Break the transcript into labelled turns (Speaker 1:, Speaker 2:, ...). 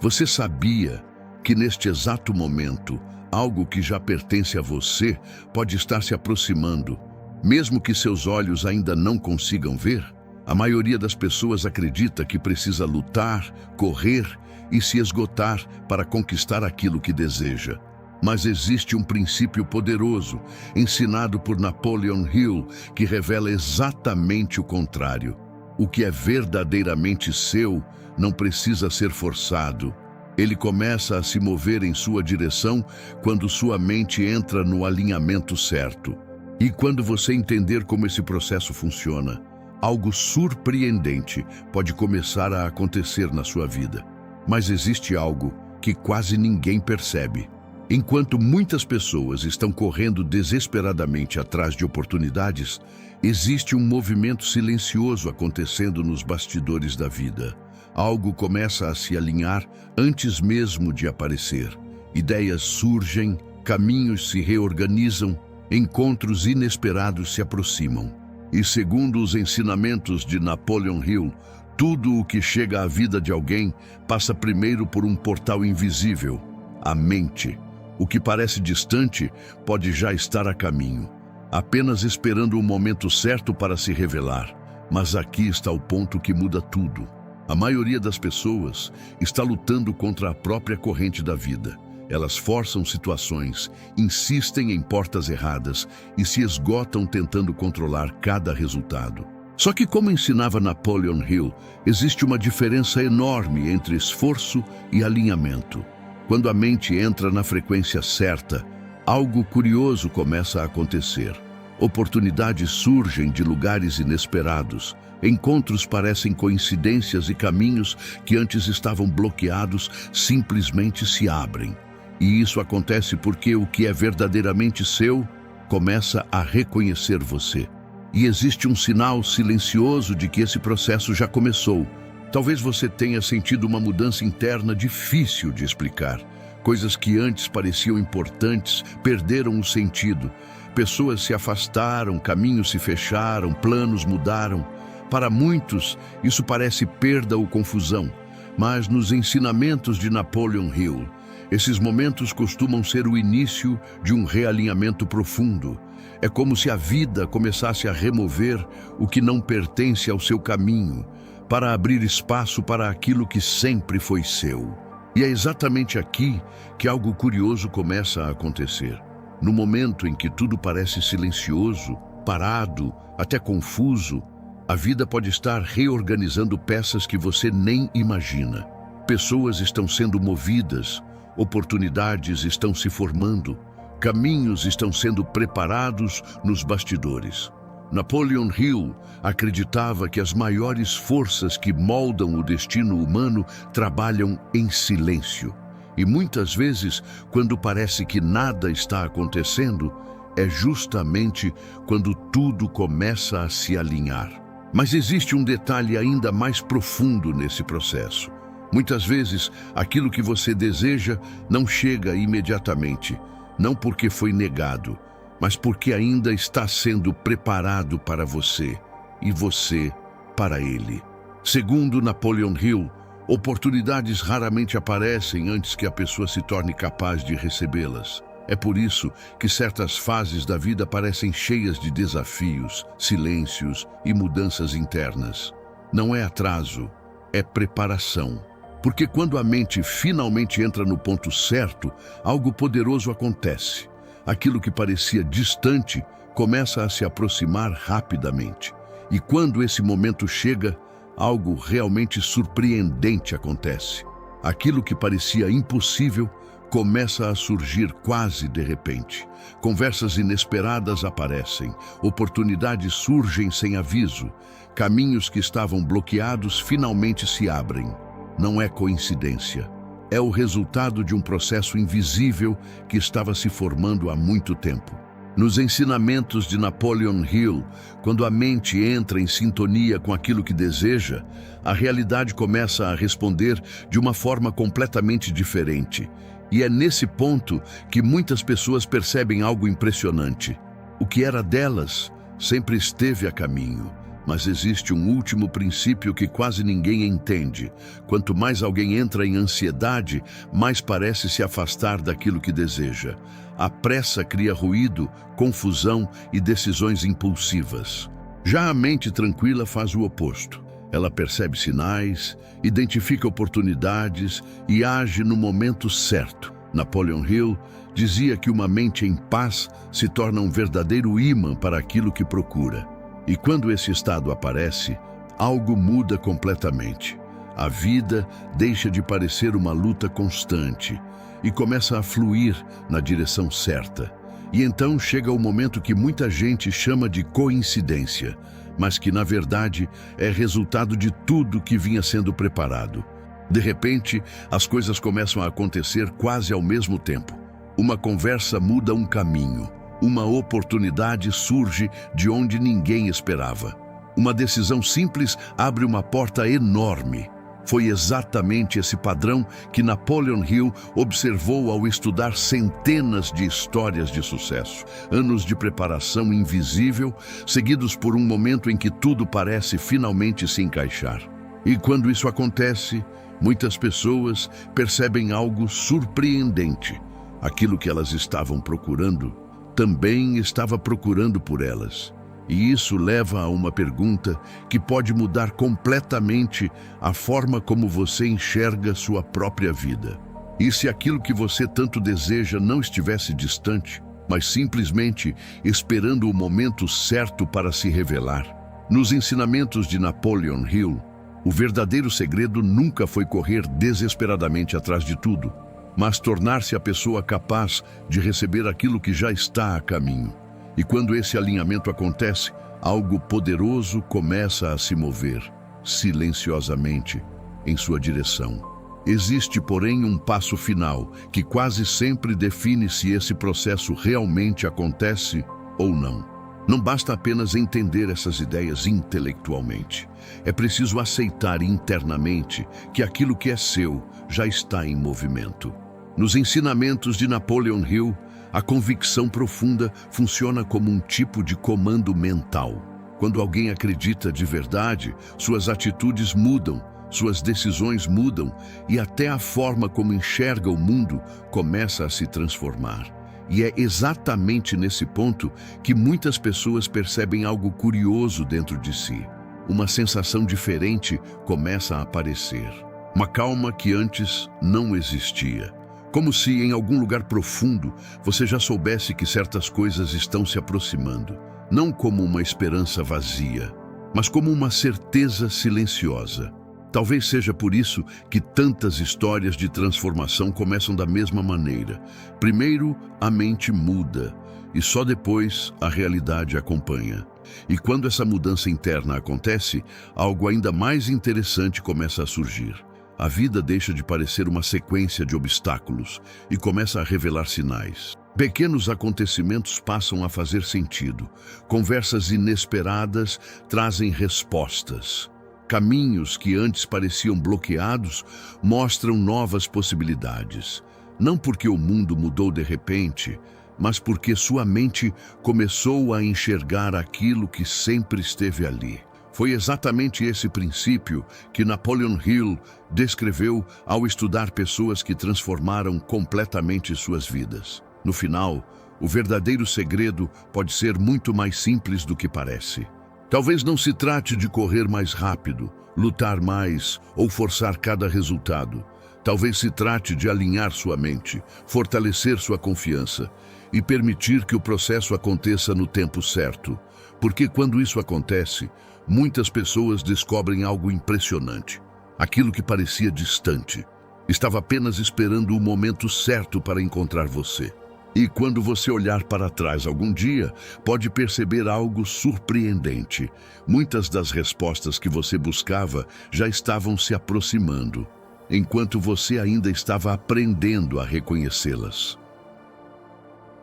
Speaker 1: Você sabia que neste exato momento, algo que já pertence a você pode estar se aproximando, mesmo que seus olhos ainda não consigam ver? A maioria das pessoas acredita que precisa lutar, correr e se esgotar para conquistar aquilo que deseja. Mas existe um princípio poderoso, ensinado por Napoleon Hill, que revela exatamente o contrário. O que é verdadeiramente seu não precisa ser forçado. Ele começa a se mover em sua direção quando sua mente entra no alinhamento certo. E quando você entender como esse processo funciona, algo surpreendente pode começar a acontecer na sua vida. Mas existe algo que quase ninguém percebe. Enquanto muitas pessoas estão correndo desesperadamente atrás de oportunidades, existe um movimento silencioso acontecendo nos bastidores da vida. Algo começa a se alinhar antes mesmo de aparecer. Ideias surgem, caminhos se reorganizam, encontros inesperados se aproximam. E segundo os ensinamentos de Napoleon Hill, tudo o que chega à vida de alguém passa primeiro por um portal invisível, a mente. O que parece distante pode já estar a caminho, apenas esperando o momento certo para se revelar. Mas aqui está o ponto que muda tudo. A maioria das pessoas está lutando contra a própria corrente da vida. Elas forçam situações, insistem em portas erradas e se esgotam tentando controlar cada resultado. Só que, como ensinava Napoleon Hill, existe uma diferença enorme entre esforço e alinhamento. Quando a mente entra na frequência certa, algo curioso começa a acontecer. Oportunidades surgem de lugares inesperados. Encontros parecem coincidências e caminhos que antes estavam bloqueados simplesmente se abrem. E isso acontece porque o que é verdadeiramente seu começa a reconhecer você. E existe um sinal silencioso de que esse processo já começou. Talvez você tenha sentido uma mudança interna difícil de explicar. Coisas que antes pareciam importantes perderam o sentido. Pessoas se afastaram, caminhos se fecharam, planos mudaram. Para muitos, isso parece perda ou confusão. Mas nos ensinamentos de Napoleon Hill, esses momentos costumam ser o início de um realinhamento profundo. É como se a vida começasse a remover o que não pertence ao seu caminho, para abrir espaço para aquilo que sempre foi seu. E é exatamente aqui que algo curioso começa a acontecer. No momento em que tudo parece silencioso, parado, até confuso, a vida pode estar reorganizando peças que você nem imagina. Pessoas estão sendo movidas, oportunidades estão se formando, caminhos estão sendo preparados nos bastidores. Napoleon Hill acreditava que as maiores forças que moldam o destino humano trabalham em silêncio. E muitas vezes, quando parece que nada está acontecendo, é justamente quando tudo começa a se alinhar. Mas existe um detalhe ainda mais profundo nesse processo. Muitas vezes, aquilo que você deseja não chega imediatamente, não porque foi negado, mas porque ainda está sendo preparado para você e você para ele. Segundo Napoleon Hill, oportunidades raramente aparecem antes que a pessoa se torne capaz de recebê-las. É por isso que certas fases da vida parecem cheias de desafios, silêncios e mudanças internas. Não é atraso, é preparação. Porque quando a mente finalmente entra no ponto certo, algo poderoso acontece. Aquilo que parecia distante começa a se aproximar rapidamente. E quando esse momento chega, algo realmente surpreendente acontece. Aquilo que parecia impossível começa a surgir quase de repente. Conversas inesperadas aparecem, oportunidades surgem sem aviso, caminhos que estavam bloqueados finalmente se abrem. Não é coincidência. É o resultado de um processo invisível que estava se formando há muito tempo. Nos ensinamentos de Napoleon Hill, quando a mente entra em sintonia com aquilo que deseja, a realidade começa a responder de uma forma completamente diferente. E é nesse ponto que muitas pessoas percebem algo impressionante. O que era delas sempre esteve a caminho, Mas existe um último princípio que quase ninguém entende. Quanto mais alguém entra em ansiedade, mais parece se afastar daquilo que deseja. A pressa cria ruído, confusão e decisões impulsivas. Já a mente tranquila faz o oposto. Ela percebe sinais, identifica oportunidades e age no momento certo. Napoleon Hill dizia que uma mente em paz se torna um verdadeiro ímã para aquilo que procura. E quando esse estado aparece, algo muda completamente. A vida deixa de parecer uma luta constante e começa a fluir na direção certa. E então chega o momento que muita gente chama de coincidência, mas que na verdade é resultado de tudo que vinha sendo preparado. De repente, as coisas começam a acontecer quase ao mesmo tempo. Uma conversa muda um caminho. Uma oportunidade surge de onde ninguém esperava. Uma decisão simples abre uma porta enorme. Foi exatamente esse padrão que Napoleon Hill observou ao estudar centenas de histórias de sucesso. Anos de preparação invisível, seguidos por um momento em que tudo parece finalmente se encaixar. E quando isso acontece, muitas pessoas percebem algo surpreendente. Aquilo que elas estavam procurando também estava procurando por elas. E isso leva a uma pergunta que pode mudar completamente a forma como você enxerga sua própria vida. E se aquilo que você tanto deseja não estivesse distante, mas simplesmente esperando o momento certo para se revelar? Nos ensinamentos de Napoleon Hill, o verdadeiro segredo nunca foi correr desesperadamente atrás de tudo, mas tornar-se a pessoa capaz de receber aquilo que já está a caminho. E quando esse alinhamento acontece, algo poderoso começa a se mover, silenciosamente, em sua direção. Existe, porém, um passo final, que quase sempre define se esse processo realmente acontece ou não. Não basta apenas entender essas ideias intelectualmente. É preciso aceitar internamente que aquilo que é seu já está em movimento. Nos ensinamentos de Napoleon Hill, a convicção profunda funciona como um tipo de comando mental. Quando alguém acredita de verdade, suas atitudes mudam, suas decisões mudam e até a forma como enxerga o mundo começa a se transformar. E é exatamente nesse ponto que muitas pessoas percebem algo curioso dentro de si. Uma sensação diferente começa a aparecer. Uma calma que antes não existia. Como se em algum lugar profundo você já soubesse que certas coisas estão se aproximando. Não como uma esperança vazia, mas como uma certeza silenciosa. Talvez seja por isso que tantas histórias de transformação começam da mesma maneira. Primeiro, a mente muda, e só depois a realidade acompanha. E quando essa mudança interna acontece, algo ainda mais interessante começa a surgir. A vida deixa de parecer uma sequência de obstáculos e começa a revelar sinais. Pequenos acontecimentos passam a fazer sentido. Conversas inesperadas trazem respostas. Caminhos que antes pareciam bloqueados mostram novas possibilidades. Não porque o mundo mudou de repente, mas porque sua mente começou a enxergar aquilo que sempre esteve ali. Foi exatamente esse princípio que Napoleon Hill descreveu ao estudar pessoas que transformaram completamente suas vidas. No final, o verdadeiro segredo pode ser muito mais simples do que parece. Talvez não se trate de correr mais rápido, lutar mais ou forçar cada resultado. Talvez se trate de alinhar sua mente, fortalecer sua confiança e permitir que o processo aconteça no tempo certo. Porque quando isso acontece, muitas pessoas descobrem algo impressionante. Aquilo que parecia distante estava apenas esperando o momento certo para encontrar você. E quando você olhar para trás algum dia, pode perceber algo surpreendente. Muitas das respostas que você buscava já estavam se aproximando, enquanto você ainda estava aprendendo a reconhecê-las.